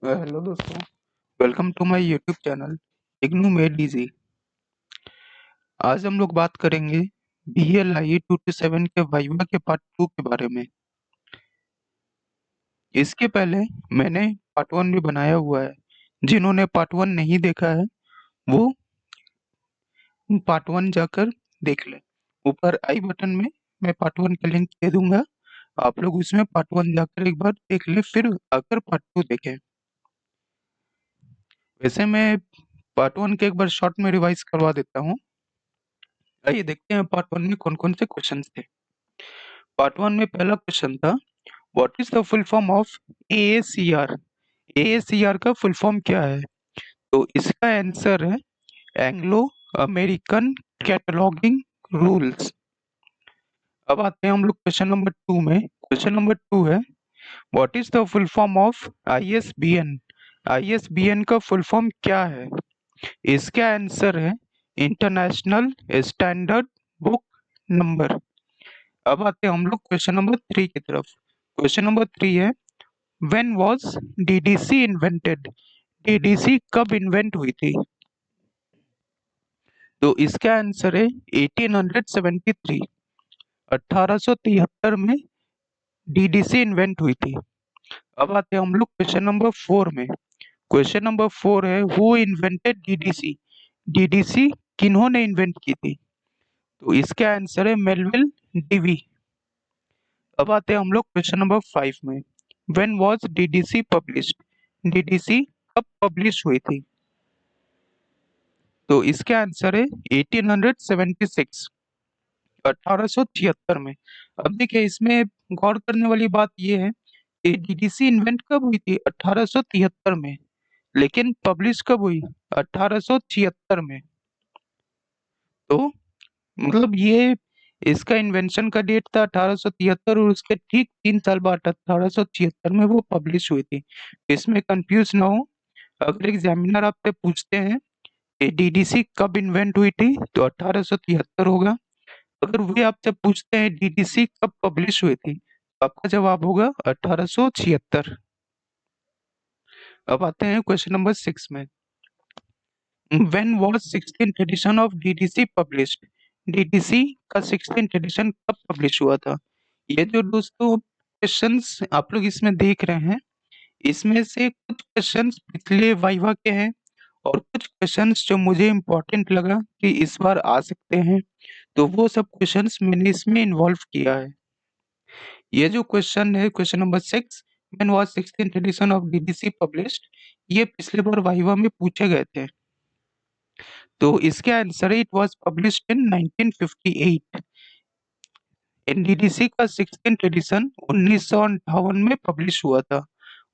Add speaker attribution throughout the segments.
Speaker 1: Hello दोस्तों, welcome to my YouTube channel IGNOU made easy. आज हम लोग बात करेंगे BLI 227 के वाइवा के पार्ट 2 के बारे में। इसके पहले मैंने पार्ट 1 भी बनाया हुआ है। जिन्होंने पार्ट 1 नहीं देखा है वो पार्ट 1 जाकर देख लें। ऊपर आई बटन में मैं पार्ट 1 का लिंक दे दूंगा। आप लोग उसमें पार्ट 1 जाकर एक बार देख लें, फिर आकर पार्ट 2 देखें। वैसे मैं पार्ट 1 के एक बार शॉर्ट में रिवाइज करवा देता हूँ। आइए देखते हैं पार्ट 1 में कौन कौन से क्वेश्चन थे। पार्ट 1 में पहला क्वेश्चन था, what is the full form of AACR। AACR का फुल फॉर्म क्या है? तो इसका आंसर है एंग्लो अमेरिकन कैटलॉगिंग रूल्स। अब आते हैं हम लोग क्वेश्चन नंबर 2 में। क्वेश्चन नंबर 2 है, what is the full form of ISBN। ISBN का फुल फॉर्म क्या है? इसका आंसर है इंटरनेशनल स्टैंडर्ड बुक नंबर। अब आते हैं हम लोग क्वेश्चन नंबर 3 की तरफ। क्वेश्चन नंबर 3 है, when was DDC invented. DDC कब इन्वेंट हुई थी? तो इसका आंसर है 1873। 1873 में DDC इन्वेंट हुई थी। अब आते हैं हम लोग क्वेश्चन नंबर 4 में। क्वेश्चन नंबर 4 है, हु इन्वेंटेड DDC। DDC किन्होंने इन्वेंट की थी? तो इसका आंसर है मेलविल डीवी। अब आते हैं हम लोग क्वेश्चन नंबर 5 में। When was DDC published. DDC कब पब्लिश हुई थी? तो इसका आंसर है 1876। 1876 में। अब देखिए, इसमें गौर करने वाली बात यह है कि DDC इन्वेंट कब हुई थी? 1873 में। लेकिन पब्लिश कब हुई? 1876 में। तो मतलब ये इसका इन्वेंशन का डेट था 1873 और उसके ठीक 3 साल बाद 1876 में वो पब्लिश हुई थी। इसमें कंफ्यूज ना हो। अगर एग्जामिनर आपसे पूछते हैं कि DDC कब इन्वेंट हुई थी, तो 1873 होगा। अगर वे आपसे पूछते हैं DDC कब पब्लिश हुई थी, तो आपका जवाब होगा 1876। अब आते हैं क्वेश्चन नंबर 6 में। When was 16th edition of DDC published. DDC का 16th एडिशन कब पब्लिश हुआ था? ये जो दोस्तों क्वेश्चंस आप लोग इसमें देख रहे हैं, इसमें से कुछ क्वेश्चंस पिछले वाइवा के हैं और कुछ क्वेश्चंस जो मुझे इम्पोर्टेंट लगा कि इस बार आ सकते हैं, तो वो सब क्वेश्चंस मैंने इसमें इन्वॉल्व किया है। ये जो क्वेश्चन है, question number 6, when was 16th edition of DDC published, ये पिछले बार वाइवा में पूछे गए थे। तो इसके आंसर है it was published in 1958। NDDC का 16th एडिशन 1958 में पब्लिश हुआ था।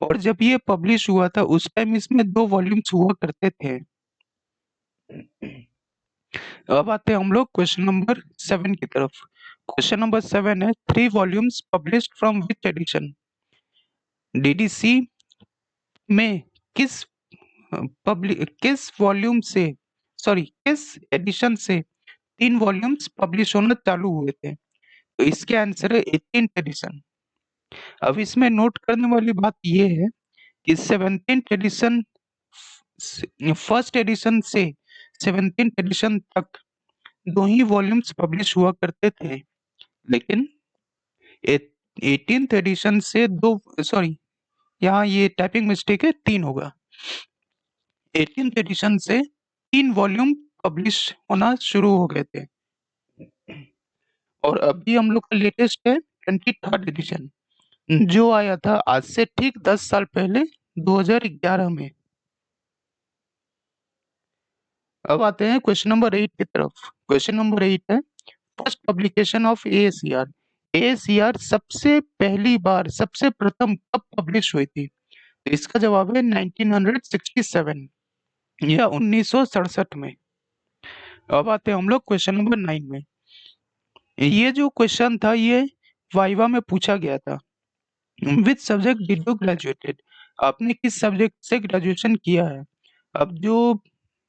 Speaker 1: और जब ये पब्लिश हुआ था उस टाइम इसमें 2 वॉल्यूम्स हुआ करते थे। अब आते हैं हम लोग क्वेश्चन नंबर 7 की तरफ। क्वेश्चन नंबर 7 है, 3 volumes published from which edition. DDC में किस किस वॉल्यूम से, सॉरी किस एडिशन से 3 वॉल्यूम्स पब्लिश होना चालू हुए थे? तो इसके आंसर है 18th एडिशन। अब इसमें नोट करने वाली बात ये है कि 17th एडिशन, फर्स्ट एडिशन से 17th एडिशन तक 2 ही वॉल्यूम्स पब्लिश हुआ करते थे। लेकिन 18th एडिशन से 2, सॉरी यहाँ ये टाइपिंग मिस्टेक है, 3 होगा। 18th एडिशन से 3 वॉल्यूम पब्लिश होना शुरू हो गए थे। और अभी हम लोग का लेटेस्ट है 23rd एडिशन, जो आया था आज से ठीक 10 साल पहले 2011 में। अब आते हैं क्वेश्चन नंबर 8 की तरफ। क्वेश्चन नंबर 8 है, first publication of AACR। AACR सबसे पहली बार, सबसे प्रथम कब पब्लिश हुई थी? तो इसका जवाब है 1967 या 1967 में। अब आते हैं हम लोग क्वेश्चन नंबर 9 में। ये जो क्वेश्चन था ये वाइवा में पूछा गया था, which subject did you graduated. आपने किस सब्जेक्ट से ग्रेजुएशन किया है? अब जो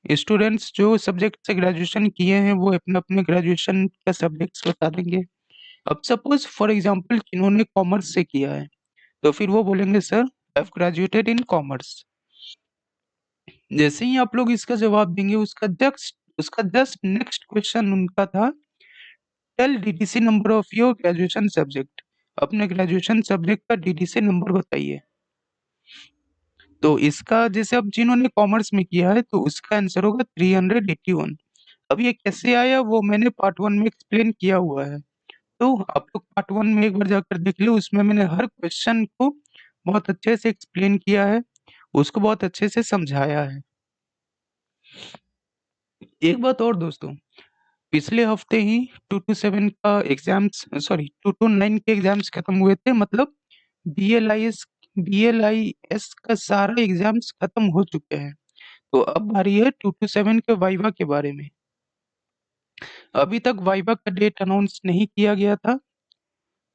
Speaker 1: स्टूडेंट्स जो सब्जेक्ट से ग्रेजुएशन किए हैं वो अपने अपने ग्रेजुएशन का सब्जेक्ट्स बता देंगे। अब सपोज फॉर एग्जांपल इन्होंने कॉमर्स से किया है, तो फिर वो बोलेंगे sir have graduated in commerce. जैसे ही आप लोग इसका जवाब देंगे उसका जस्ट नेक्स्ट क्वेश्चन उनका था, tell DDC number of your graduation subject. अपने ग्रेजुएशन सब्जेक्ट का डीडीसी नंबर बताइए। तो इसका जैसे अब जिन्होंने कॉमर्स में किया है तो उसका आंसर होगा 381। अब ये कैसे आया वो मैंने पार्ट 1 में एक्सप्लेन किया हुआ है, तो आप लोग पार्ट 1 में एक बार जाकर देख लो, उसमें मैंने हर क्वेश्चन को बहुत अच्छे से एक्सप्लेन किया है, उसको बहुत अच्छे से समझाया है। एक बात और दोस्तों, पिछले हफ्ते ही 227 का एग्जाम्स, सॉरी 229 के एग्जाम्स खत्म हुए थे, मतलब बीएलआईएस का सारा एग्जाम्स खत्म हो चुके हैं। तो अब बारी है 227 के वाइवा के बारे में। अभी तक वाइवा का डेट अनाउंस नहीं किया गया था,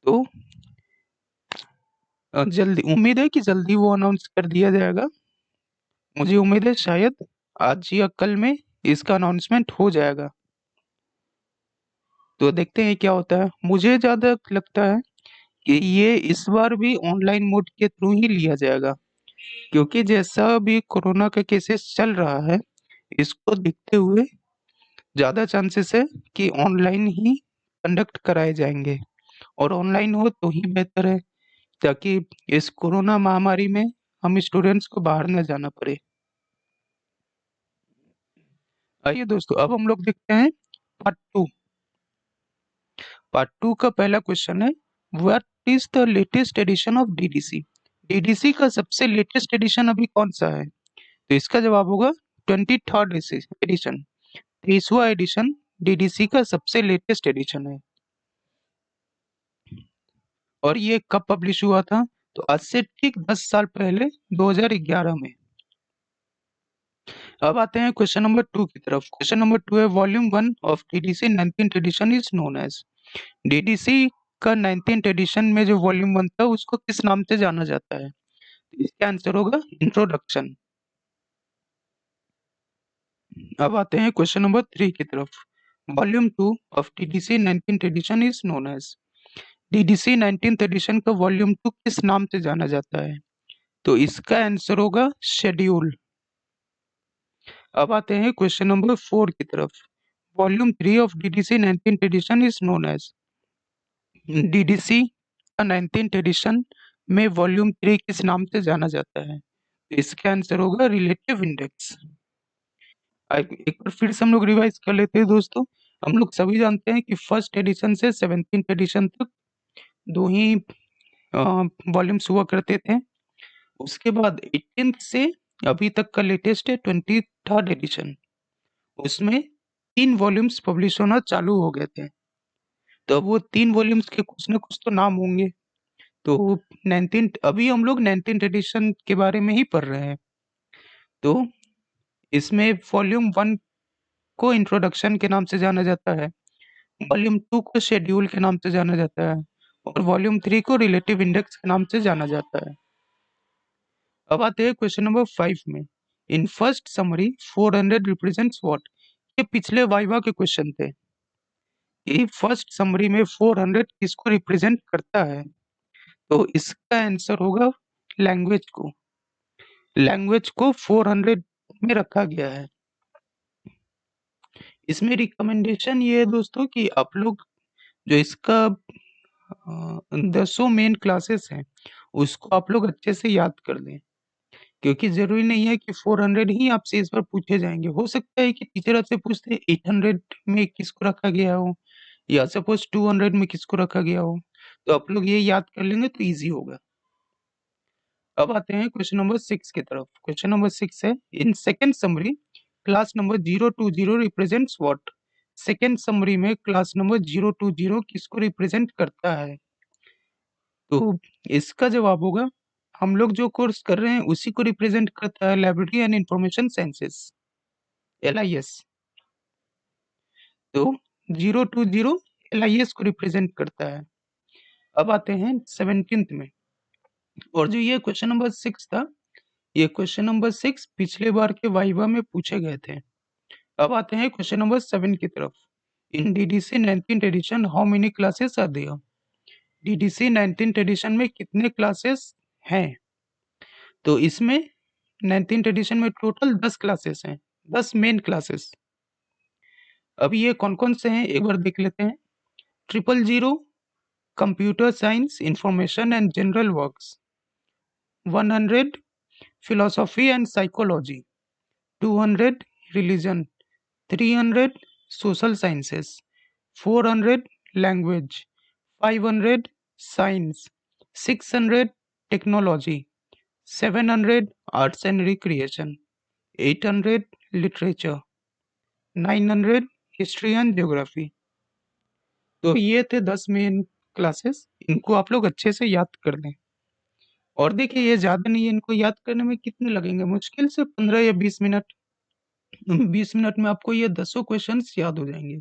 Speaker 1: तो जल्दी उम्मीद है कि जल्दी वो अनाउंस कर दिया जाएगा। मुझे उम्मीद है शायद आज या कल में इसका अनाउंसमेंट हो जाएगा, तो देखते हैं क्या होता है। मुझे ज्यादा लगता है कि ये इस बार भी ऑनलाइन मोड के थ्रू ही लिया जाएगा, क्योंकि जैसा भी कोरोना का केसेस चल रहा है, इसको देखते हुए ज्यादा चांसेस है कि ऑनलाइन ही कंडक्ट कराए जाएंगे, और ऑनलाइन हो तो ही बेहतर है, ताकि इस कोरोना महामारी में हम स्टूडेंट्स को बाहर न जाना पड़े। आइए दोस्तों, अब हम लोग देखते हैं पार्ट 2। पार्ट 2 का पहला क्वेश्चन है, what is the latest edition of DDC. DDC का सबसे लेटेस्ट एडिशन अभी कौन सा है? तो इसका जवाब होगा 23rd एडिशन। 23वां एडिशन डीडीसी का सबसे लेटेस्ट एडिशन है, और ये कब पब्लिश हुआ था? तो आज से ठीक 10 साल पहले 2011 में। अब आते हैं क्वेश्चन नंबर 2 की तरफ। क्वेश्चन नंबर 2 है, volume 1 of DDC 19th edition is known as. DDC का 19th एडिशन में जो वॉल्यूम 1 था उसको किस नाम से जाना जाता है? इसका आंसर होगा इंट्रोडक्शन। अब आते हैं क्वेश्चन नंबर 3 की तरफ। Volume 2 of DDC 19th edition is known as. DDC 19th edition का वॉल्यूम 2 किस नाम से जाना जाता है? तो इसका आंसर होगा शेड्यूल। अब आते हैं क्वेश्चन नंबर 4 की तरफ। Volume 3 of DDC 19th edition is known as. DDC का 19th एडिशन में वॉल्यूम 3 किस नाम से जाना जाता है? तो इसका आंसर होगा रिलेटिव इंडेक्स। एक बार फिर से हम लोग रिवाइज कर लेते हैं दोस्तों। हम लोग सभी जानते हैं कि फर्स्ट एडिशन से 17th एडिशन तक दो ही वॉल्यूम्स हुआ करते थे। उसके बाद 18th से अभी तक का लेटेस्ट है 23rd एडिशन, उसमें 3 वॉल्यूम्स पब्लिश होना चालू हो गए थे। तो अब वो 3 वॉल्यूम्स के कुछ ना कुछ तो नाम होंगे। तो 19th, अभी हम लोग 19th एडिशन के बारे में ही पढ़ रहे हैं। तो इसमें वॉल्यूम 1 को इंट्रोडक्शन के नाम से जाना जाता है, वॉल्यूम 2 को शेड्यूल के नाम से जाना जाता है, और वॉल्यूम 3 को रिलेटिव इंडेक्स के नाम से जाना जाता है। अब आते हैं क्वेश्चन नंबर 5 में। In first summary 400 represents what. ये पिछले वाइवा के क्वेश्चन थे कि फर्स्ट समरी में 400 किसको रिप्रेजेंट करता है? तो इसका आंसर होगा लैंग्वेज को। लैंग्वेज को 400 में रखा गया है। इसमें रिकमेंडेशन ये है दोस्तों कि आप लोग जो इसका 10 मेन क्लासेस हैं उसको आप लोग अच्छे से याद कर लें, क्योंकि जरूरी नहीं है कि 400 ही आपसे इस बार पूछे जाएंगे। हो सकता है कि टीचर आपसे पूछते 800 में किसको रखा गया हो, या सपोज 200 में किसको रखा गया हो, तो आप लोग ये याद कर लेंगे तो इजी होगा। अब आते हैं क्वेश्चन नंबर 6 की तरफ। क्वेश्चन नंबर 6 है, in second summary class number 020 represents what. Second summary में क्लास नंबर 020 किसको रिप्रेजेंट करता है? तो इसका जवाब होगा, हम लोग जो कोर्स कर रहे हैं उसी को रिप्रेजेंट करता है, library and information sciences, LIS। तो 020 LIS को रिप्रेजेंट करता है। अब आते हैं 17th में, और जो ये क्वेश्चन नंबर 6 था, ये क्वेश्चन नंबर 6 पिछले बार के वाइवा में पूछे गए थे। अब आते हैं क्वेश्चन नंबर 7 की तरफ। In DDC 19th edition how many classes are there. DDC 19th edition में कितने क्लासेस हैं? तो इसमें 19th एडिशन में टोटल 10 क्लासेस हैं, 10 मेन क्लासेस। अब ये कौन-कौन से हैं एक बार देख लेते हैं। 000 computer science, information and general works, 100 philosophy and psychology, 200 religion, 300 social sciences, 400 language, 500 science, 600 technology, 700 arts and recreation, 800 literature, 900 history and geography. तो ये थे 10 मेन क्लासेस, इनको आप लोग अच्छे से याद कर लें। और देखिए ये ज़्यादा नहीं है, इनको याद करने में कितने लगेंगे, मुश्किल से 15 या 20 मिनट। 20 मिनट में आपको ये 10 क्वेश्चंस याद हो जाएंगे।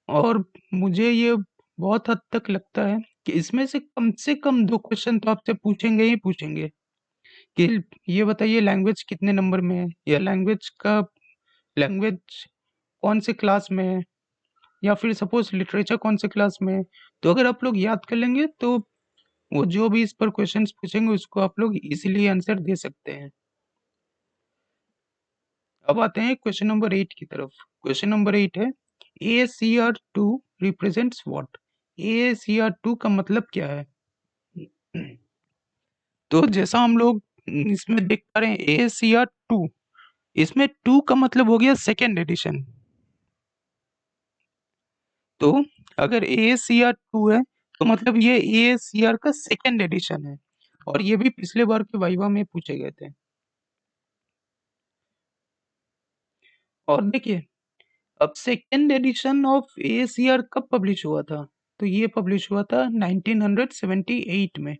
Speaker 1: और मुझे ये बहुत हद तक लगता है कि इसमें से कम 2 क्वेश्चन तो आपसे पूछेंगे ही पूछेंगे कि ये बताइए लैंग्वेज कितने नंबर में है, या लैंग्वेज कौन से क्लास में है, या फिर सपोज लिटरेचर कौन से क्लास में है। तो अगर आप लोग याद कर लेंगे तो वो जो भी इस पर क्वेश्चंस पूछेंगे उसको आप लोग इजीली आंसर दे सकते हैं। अब आते हैं क्वेश्चन नंबर 8 की तरफ। क्वेश्चन नंबर 8 है ACR2 रिप्रेजेंट्स व्हाट। ACR2 का मतलब क्या है? तो जैसा हम लोग इसमें देख पा रहे हैं ACR2, इसमें 2 का मतलब हो गया सेकेंड एडिशन। तो अगर ACR2 है तो मतलब ये ACR का सेकेंड एडिशन है, और ये भी पिछले बार के वाइवा में पूछे गए थे। और देखिए अब सेकेंड एडिशन ऑफ ACR कब पब्लिश हुआ था? तो ये पब्लिश हुआ था 1978 में।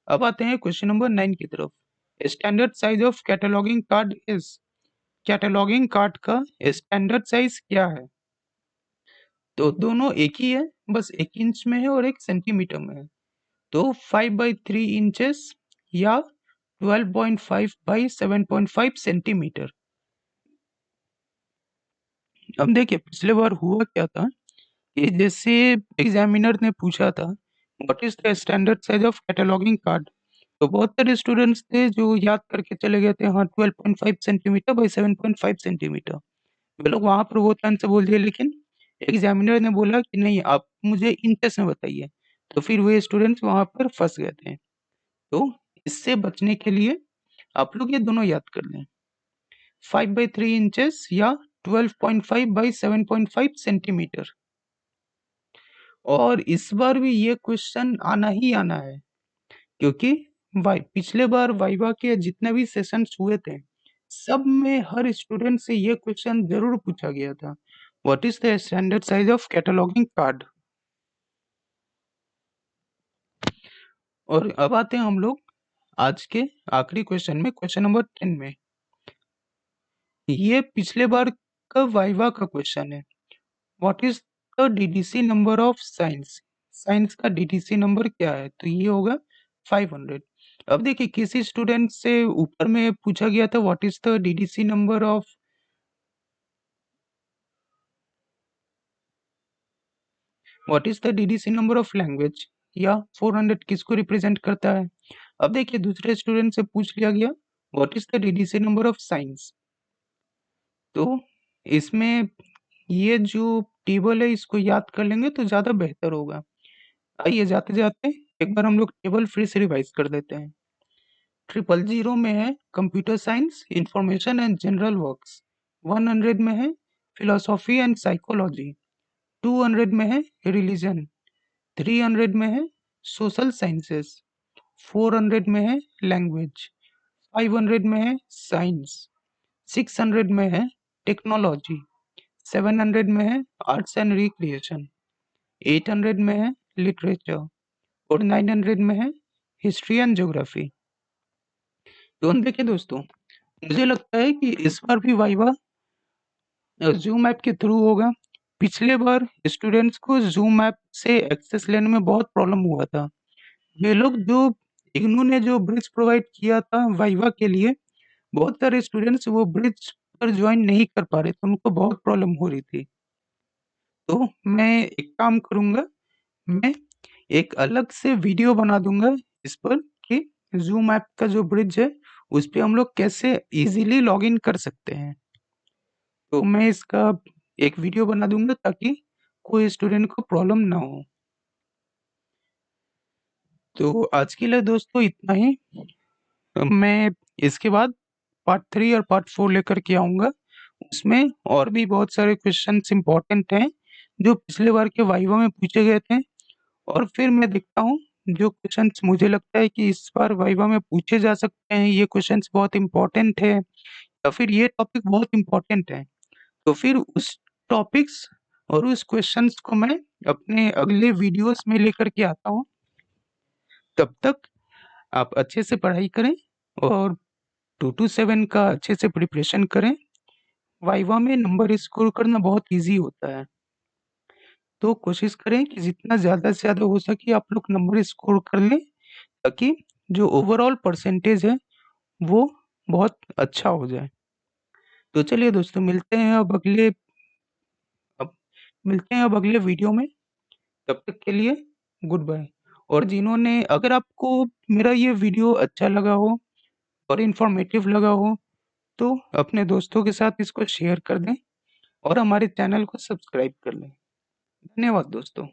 Speaker 1: अब आते हैं क्वेश्चन नंबर 9 की तरफ। Standard size of cataloguing card is. Cataloguing card का स्टैंडर्ड साइज क्या है? तो दोनों एक ही है, बस 1 इंच में है और 1 सेंटीमीटर में है। तो 5/3 इंचेस या 12.5 बाई 7.5 सेंटीमीटर। अब देखिए पिछले बार हुआ क्या था कि जैसे एग्जामिनर ने पूछा था what is the standard size of cataloguing card, तो बहुत सारे स्टूडेंट्स थे जो याद करके चले गए थे, हाँ 12.5 सेंटीमीटर बाई 7.5 सेंटीमीटर। वे लोग वहां पर वो आंसर बोल दिए, लेकिन एग्जामिनर ने बोला कि नहीं आप मुझे इंचेस में बताइए, तो फिर वे स्टूडेंट्स वहां पर फंस गए थे। तो इससे बचने के लिए आप लोग ये दोनों याद कर लें, 5/3 इंचेस या 12.5 बाई 7.5 सेंटीमीटर। और इस बार भी ये क्वेश्चन आना ही आना है, क्योंकि पिछले बार वाइवा के जितने भी सेशंस हुए थे सब में हर स्टूडेंट से ये क्वेश्चन जरूर पूछा गया था, what is the standard size of cataloguing card. और अब आते हैं हम लोग आज के आखिरी क्वेश्चन में, क्वेश्चन नंबर 10 में। ये पिछले बार का वाइवा का क्वेश्चन है, what is the DDC number of science. Science का डीडीसी नंबर क्या है? तो ये होगा 500। अब देखिए किसी स्टूडेंट से ऊपर में पूछा गया था what is the DDC number of language, या 400 किसको रिप्रेजेंट करता है। अब देखिए दूसरे स्टूडेंट से पूछ लिया गया what is the DDC number of science. तो इसमें ये जो टेबल है इसको याद कर लेंगे तो ज्यादा बेहतर होगा। आइए जाते जाते एक बार हम लोग टेबल फिर से रिवाइज कर देते हैं। 000 में है computer science, information and general works, 100 में है फिलोसॉफी एंड साइकोलॉजी, 200 में है रिलीजन, 300 में है सोशल साइंसेस, 400 में है लैंग्वेज, 500 में है साइंस, 600 में है टेक्नोलॉजी, 700 में है आर्ट्स एंड रिक्रिएशन, 800 में है लिटरेचर, और 900 में है हिस्ट्री एंड ज्योग्राफी। तो हम देखिए दोस्तों, मुझे लगता है कि इस बार भी वाइवा जूम ऐप के थ्रू होगा। पिछले बार स्टूडेंट्स को जूम ऐप से एक्सेस लेने में बहुत प्रॉब्लम हुआ था। वे लोग जो इग्नू ने जो ब्रिज प्रोवाइड किया था वाइवा के लिए, बहुत सारे स्टूडेंट्स वो ब्रिज पर ज्वाइन नहीं कर पा रहे थे, उनको बहुत प्रॉब्लम हो रही थी। तो मैं एक काम करूंगा, मैं एक अलग से वीडियो बना दूंगा इस पर कि जूम ऐप का जो ब्रिज है उस पे हम लोग कैसे इजीली लॉगिन कर सकते हैं। तो मैं इसका एक वीडियो बना दूंगा ताकि कोई स्टूडेंट को प्रॉब्लम ना हो। तो आज के लिए दोस्तों इतना ही। मैं इसके बाद पार्ट 3 और पार्ट 4 लेकर के आऊँगा। उसमें और भी बहुत सारे क्वेश्चंस इम्पोर्टेंट हैं, जो पिछले बार के वाइवा में पूछे गए थे। और फिर मैं देखता हूँ जो क्वेश्चंस मुझे लगता है कि इस बार वाइवा में पूछे जा सकते हैं, ये क्वेश्चंस बहुत इम्पोर्टेंट है या फिर ये टॉपिक बहुत इम्पोर्टेंट है। तो फिर उस टॉपिक्स और उस क्वेश्चंस को मैं अपने अगले वीडियोस में लेकर के आता हूँ। तब तक आप अच्छे से पढ़ाई करें और 2 to 7 का अच्छे से प्रिपरेशन करें। वाइवा में नंबर स्कोर करना बहुत ईज़ी होता है। तो कोशिश करें कि जितना ज़्यादा से ज़्यादा हो सके आप लोग नंबर स्कोर कर लें, ताकि जो ओवरऑल परसेंटेज है वो बहुत अच्छा हो जाए। तो चलिए दोस्तों, अब मिलते हैं अब अगले वीडियो में। तब तक के लिए गुड बाय। और जिन्होंने अगर आपको मेरा ये वीडियो अच्छा लगा हो और इन्फॉर्मेटिव लगा हो, तो अपने दोस्तों के साथ इसको शेयर कर दें और हमारे चैनल को सब्सक्राइब कर लें। धन्यवाद दोस्तों।